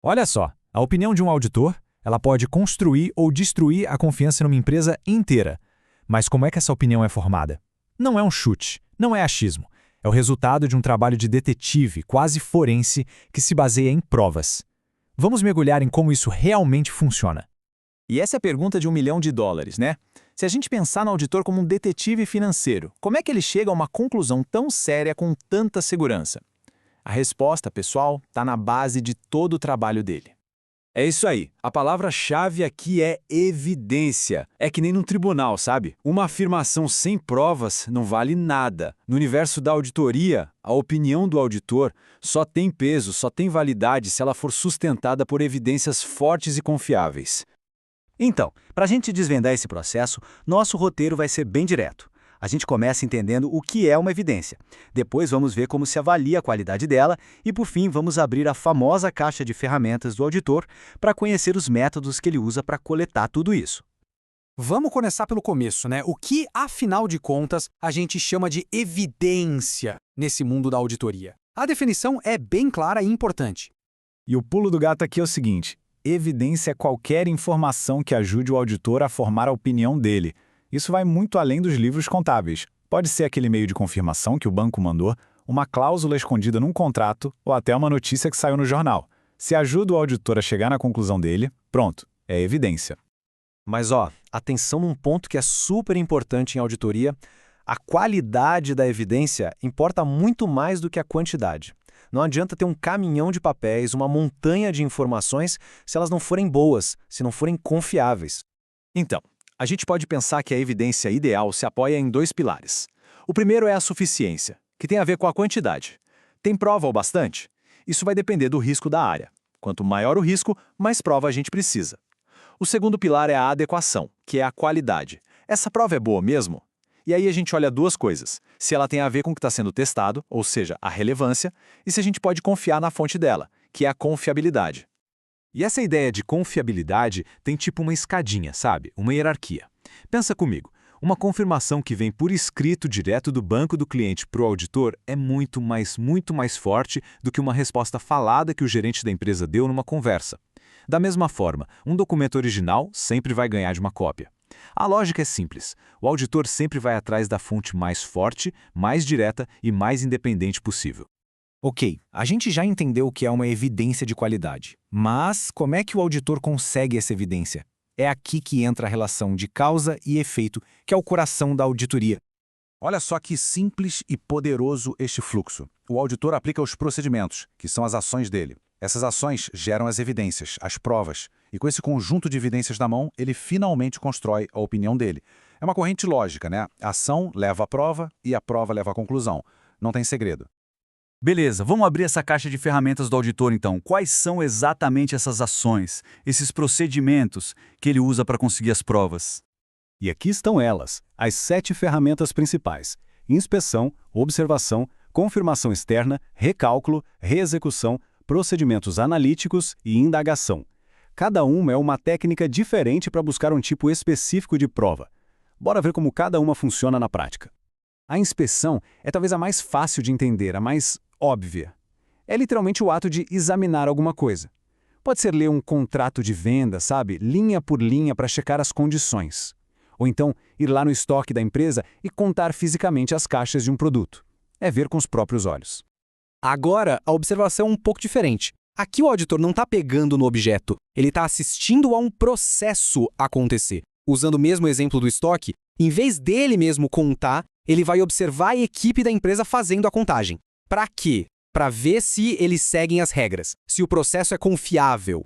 Olha só, a opinião de um auditor, ela pode construir ou destruir a confiança numa empresa inteira. Mas como é que essa opinião é formada? Não é um chute, não é achismo. É o resultado de um trabalho de detetive, quase forense, que se baseia em provas. Vamos mergulhar em como isso realmente funciona. E essa é a pergunta de $1 milhão, né? Se a gente pensar no auditor como um detetive financeiro, como é que ele chega a uma conclusão tão séria com tanta segurança? A resposta, pessoal, está na base de todo o trabalho dele. É isso aí. A palavra-chave aqui é evidência. É que nem num tribunal, sabe? Uma afirmação sem provas não vale nada. No universo da auditoria, a opinião do auditor só tem peso, só tem validade se ela for sustentada por evidências fortes e confiáveis. Então, para a gente desvendar esse processo, nosso roteiro vai ser bem direto. A gente começa entendendo o que é uma evidência. Depois vamos ver como se avalia a qualidade dela e, por fim, vamos abrir a famosa caixa de ferramentas do auditor para conhecer os métodos que ele usa para coletar tudo isso. Vamos começar pelo começo, né? O que, afinal de contas, a gente chama de evidência nesse mundo da auditoria? A definição é bem clara e importante. E o pulo do gato aqui é o seguinte: evidência é qualquer informação que ajude o auditor a formar a opinião dele. Isso vai muito além dos livros contábeis. Pode ser aquele e-mail de confirmação que o banco mandou, uma cláusula escondida num contrato ou até uma notícia que saiu no jornal. Se ajuda o auditor a chegar na conclusão dele, pronto, é evidência. Mas atenção num ponto que é super importante em auditoria: a qualidade da evidência importa muito mais do que a quantidade. Não adianta ter um caminhão de papéis, uma montanha de informações, se elas não forem boas, se não forem confiáveis. Então, a gente pode pensar que a evidência ideal se apoia em 2 pilares. O primeiro é a suficiência, que tem a ver com a quantidade. Tem prova o bastante? Isso vai depender do risco da área. Quanto maior o risco, mais prova a gente precisa. O segundo pilar é a adequação, que é a qualidade. Essa prova é boa mesmo? E aí a gente olha 2 coisas: se ela tem a ver com o que está sendo testado, ou seja, a relevância, e se a gente pode confiar na fonte dela, que é a confiabilidade. E essa ideia de confiabilidade tem tipo uma escadinha, sabe? Uma hierarquia. Pensa comigo, uma confirmação que vem por escrito direto do banco do cliente para o auditor é muito mais forte do que uma resposta falada que o gerente da empresa deu numa conversa. Da mesma forma, um documento original sempre vai ganhar de uma cópia. A lógica é simples. O auditor sempre vai atrás da fonte mais forte, mais direta e mais independente possível. Ok, a gente já entendeu o que é uma evidência de qualidade. Mas como é que o auditor consegue essa evidência? É aqui que entra a relação de causa e efeito, que é o coração da auditoria. Olha só que simples e poderoso este fluxo. O auditor aplica os procedimentos, que são as ações dele. Essas ações geram as evidências, as provas, e com esse conjunto de evidências na mão, ele finalmente constrói a opinião dele. É uma corrente lógica, né? A ação leva à prova e a prova leva à conclusão. Não tem segredo. Beleza, vamos abrir essa caixa de ferramentas do auditor então. Quais são exatamente essas ações, esses procedimentos que ele usa para conseguir as provas? E aqui estão elas, as 7 ferramentas principais: inspeção, observação, confirmação externa, recálculo, reexecução, procedimentos analíticos e indagação. Cada uma é uma técnica diferente para buscar um tipo específico de prova. Bora ver como cada uma funciona na prática. A inspeção é talvez a mais fácil de entender, a mais óbvia. É literalmente o ato de examinar alguma coisa. Pode ser ler um contrato de venda, sabe, linha por linha para checar as condições. Ou então ir lá no estoque da empresa e contar fisicamente as caixas de um produto. É ver com os próprios olhos. Agora, a observação é um pouco diferente. Aqui o auditor não está pegando no objeto, ele está assistindo a um processo acontecer. Usando o mesmo exemplo do estoque, em vez dele mesmo contar, ele vai observar a equipe da empresa fazendo a contagem. Para quê? Para ver se eles seguem as regras, se o processo é confiável.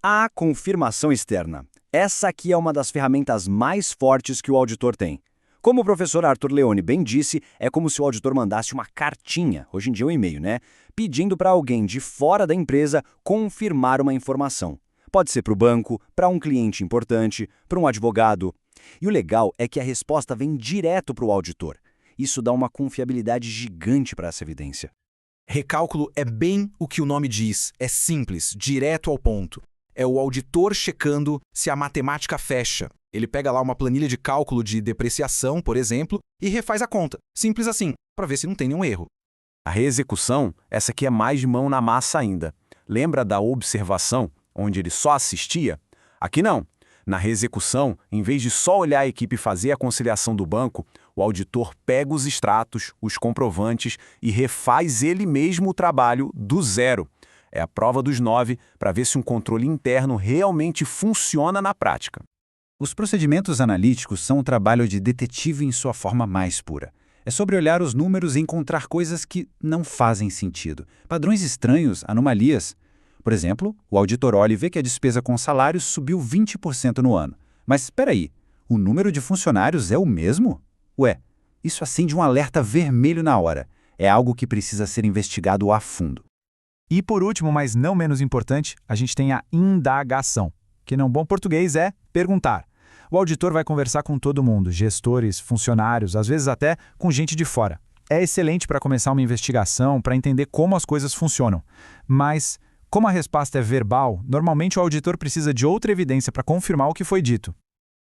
A confirmação externa. Essa aqui é uma das ferramentas mais fortes que o auditor tem. Como o professor Arthur Leone bem disse, é como se o auditor mandasse uma cartinha, hoje em dia um e-mail, né? Pedindo para alguém de fora da empresa confirmar uma informação. Pode ser para o banco, para um cliente importante, para um advogado. E o legal é que a resposta vem direto para o auditor. Isso dá uma confiabilidade gigante para essa evidência. Recálculo é bem o que o nome diz, é simples, direto ao ponto. É o auditor checando se a matemática fecha. Ele pega lá uma planilha de cálculo de depreciação, por exemplo, e refaz a conta. Simples assim, para ver se não tem nenhum erro. A reexecução, essa aqui é mais de mão na massa ainda. Lembra da observação, onde ele só assistia? Aqui não. Na reexecução, em vez de só olhar a equipe fazer a conciliação do banco, o auditor pega os extratos, os comprovantes e refaz ele mesmo o trabalho do zero. É a prova dos 9 para ver se um controle interno realmente funciona na prática. Os procedimentos analíticos são um trabalho de detetive em sua forma mais pura. É sobre olhar os números e encontrar coisas que não fazem sentido, padrões estranhos, anomalias. Por exemplo, o auditor olha e vê que a despesa com salários subiu 20% no ano. Mas espera aí, o número de funcionários é o mesmo? Ué, isso acende um alerta vermelho na hora. É algo que precisa ser investigado a fundo. E por último, mas não menos importante, a gente tem a indagação, que num bom português é perguntar. O auditor vai conversar com todo mundo, gestores, funcionários, às vezes até com gente de fora. É excelente para começar uma investigação, para entender como as coisas funcionam. Mas, como a resposta é verbal, normalmente o auditor precisa de outra evidência para confirmar o que foi dito.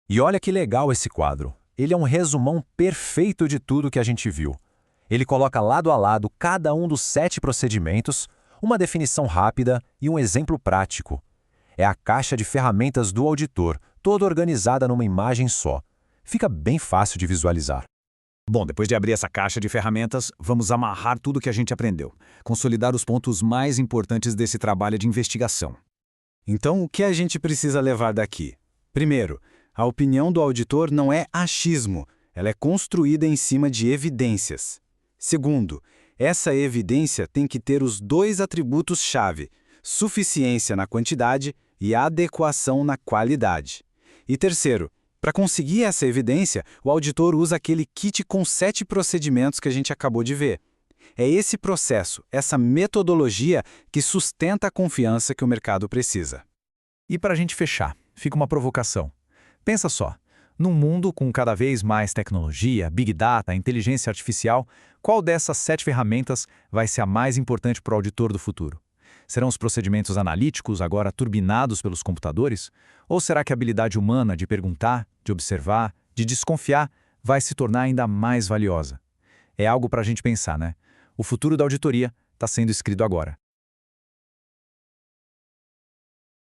E olha que legal esse quadro. Ele é um resumão perfeito de tudo que a gente viu. Ele coloca lado a lado cada um dos 7 procedimentos, uma definição rápida e um exemplo prático. É a caixa de ferramentas do auditor, toda organizada numa imagem só. Fica bem fácil de visualizar. Bom, depois de abrir essa caixa de ferramentas, vamos amarrar tudo o que a gente aprendeu, consolidar os pontos mais importantes desse trabalho de investigação. Então, o que a gente precisa levar daqui? Primeiro, a opinião do auditor não é achismo, ela é construída em cima de evidências. Segundo, essa evidência tem que ter os 2 atributos-chave, suficiência na quantidade e adequação na qualidade. E terceiro, para conseguir essa evidência, o auditor usa aquele kit com 7 procedimentos que a gente acabou de ver. É esse processo, essa metodologia, que sustenta a confiança que o mercado precisa. E para a gente fechar, fica uma provocação. Pensa só, num mundo com cada vez mais tecnologia, Big Data, inteligência artificial, qual dessas 7 ferramentas vai ser a mais importante para o auditor do futuro? Serão os procedimentos analíticos agora turbinados pelos computadores? Ou será que a habilidade humana de perguntar, de observar, de desconfiar vai se tornar ainda mais valiosa? É algo para a gente pensar, né? O futuro da auditoria está sendo escrito agora.